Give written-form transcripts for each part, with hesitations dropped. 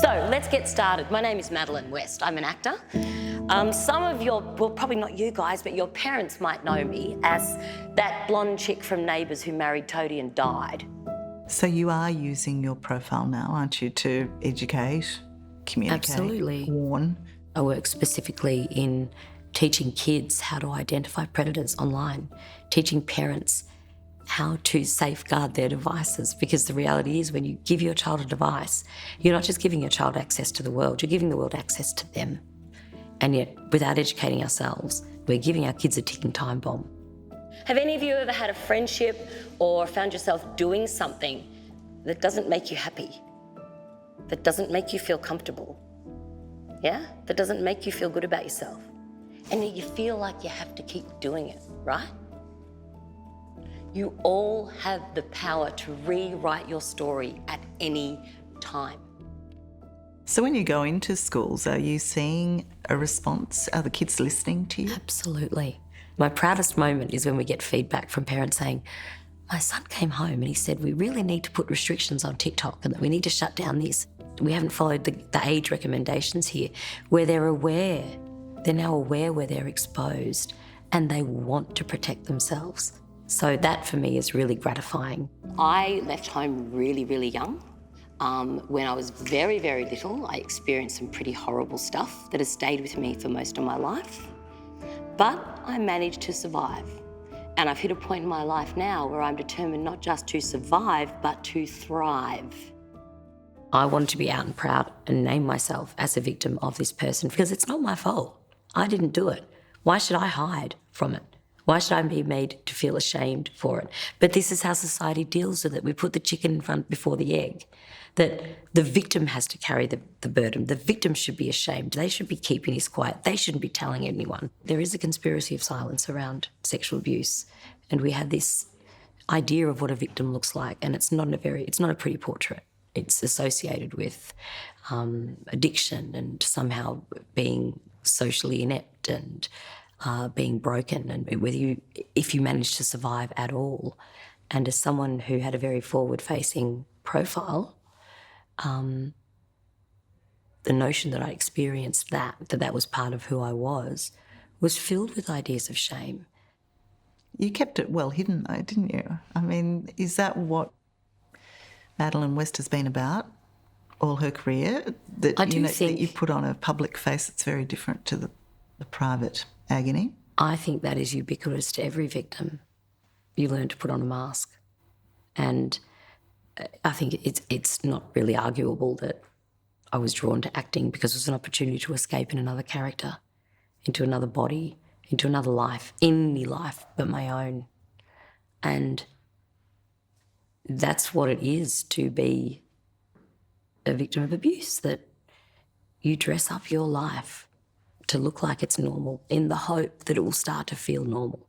So let's get started. My name is Madeleine West. I'm an actor. Some of your, well, probably not you guys, but your parents might know me as that blonde chick from Neighbours who married Toadie and died. So you are using your profile now, aren't you, to educate, communicate, Absolutely. warn? I work specifically in teaching kids how to identify predators online, teaching parents how to safeguard their devices, because the reality is when you give your child a device, you're not just giving your child access to the world, you're giving the world access to them. And yet, without educating ourselves, we're giving our kids a ticking time bomb. Have any of you ever had a friendship or found yourself doing something that doesn't make you happy, that doesn't make you feel comfortable, yeah? That doesn't make you feel good about yourself, and yet you feel like you have to keep doing it, right? You all have the power to rewrite your story at any time. So when you go into schools, are you seeing a response? Are the kids listening to you? Absolutely. My proudest moment is when we get feedback from parents saying, my son came home and he said, we really need to put restrictions on TikTok and that we need to shut down this. We haven't followed the age recommendations here, where they're aware. They're now aware where they're exposed and they want to protect themselves. So that for me is really gratifying. I left home really, really young. When I was very, very little, I experienced some pretty horrible stuff that has stayed with me for most of my life. But I managed to survive. And I've hit a point in my life now where I'm determined not just to survive, but to thrive. I wanted to be out and proud and name myself as a victim of this person because it's not my fault. I didn't do it. Why should I hide from it? Why should I be made to feel ashamed for it? But this is how society deals with it. We put the chicken in front before the egg, that the victim has to carry the burden. The victim should be ashamed. They should be keeping this quiet. They shouldn't be telling anyone. There is a conspiracy of silence around sexual abuse, and we have this idea of what a victim looks like, and it's not a pretty portrait. It's associated with addiction and somehow being socially inept and being broken, and if you manage to survive at all. And as someone who had a very forward-facing profile, the notion that I experienced that was part of who I was filled with ideas of shame. You kept it well hidden though, didn't you? I mean, is that what Madeleine West has been about all her career? That I do think that you put on a public face that's very different to the private agony? I think that is ubiquitous to every victim. You learn to put on a mask. And I think it's not really arguable that I was drawn to acting because it was an opportunity to escape in another character, into another body, into another life, any life but my own. And that's what it is to be a victim of abuse, that you dress up your life to look like it's normal in the hope that it will start to feel normal.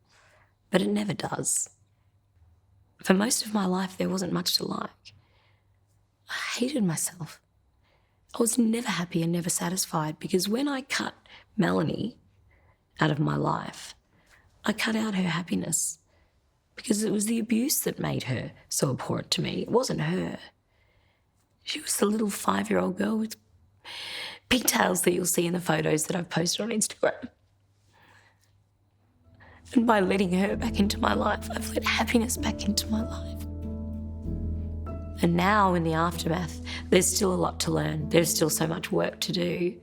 But it never does. For most of my life, there wasn't much to like. I hated myself. I was never happy and never satisfied because when I cut Melanie out of my life, I cut out her happiness because it was the abuse that made her so abhorrent to me. It wasn't her. She was the little 5-year-old girl with pigtails that you'll see in the photos that I've posted on Instagram. And by letting her back into my life, I've let happiness back into my life. And now in the aftermath, there's still a lot to learn. There's still so much work to do.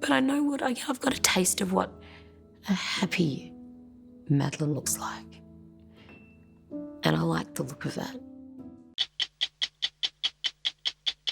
But I know I've got a taste of what a happy Madeleine looks like. And I like the look of that.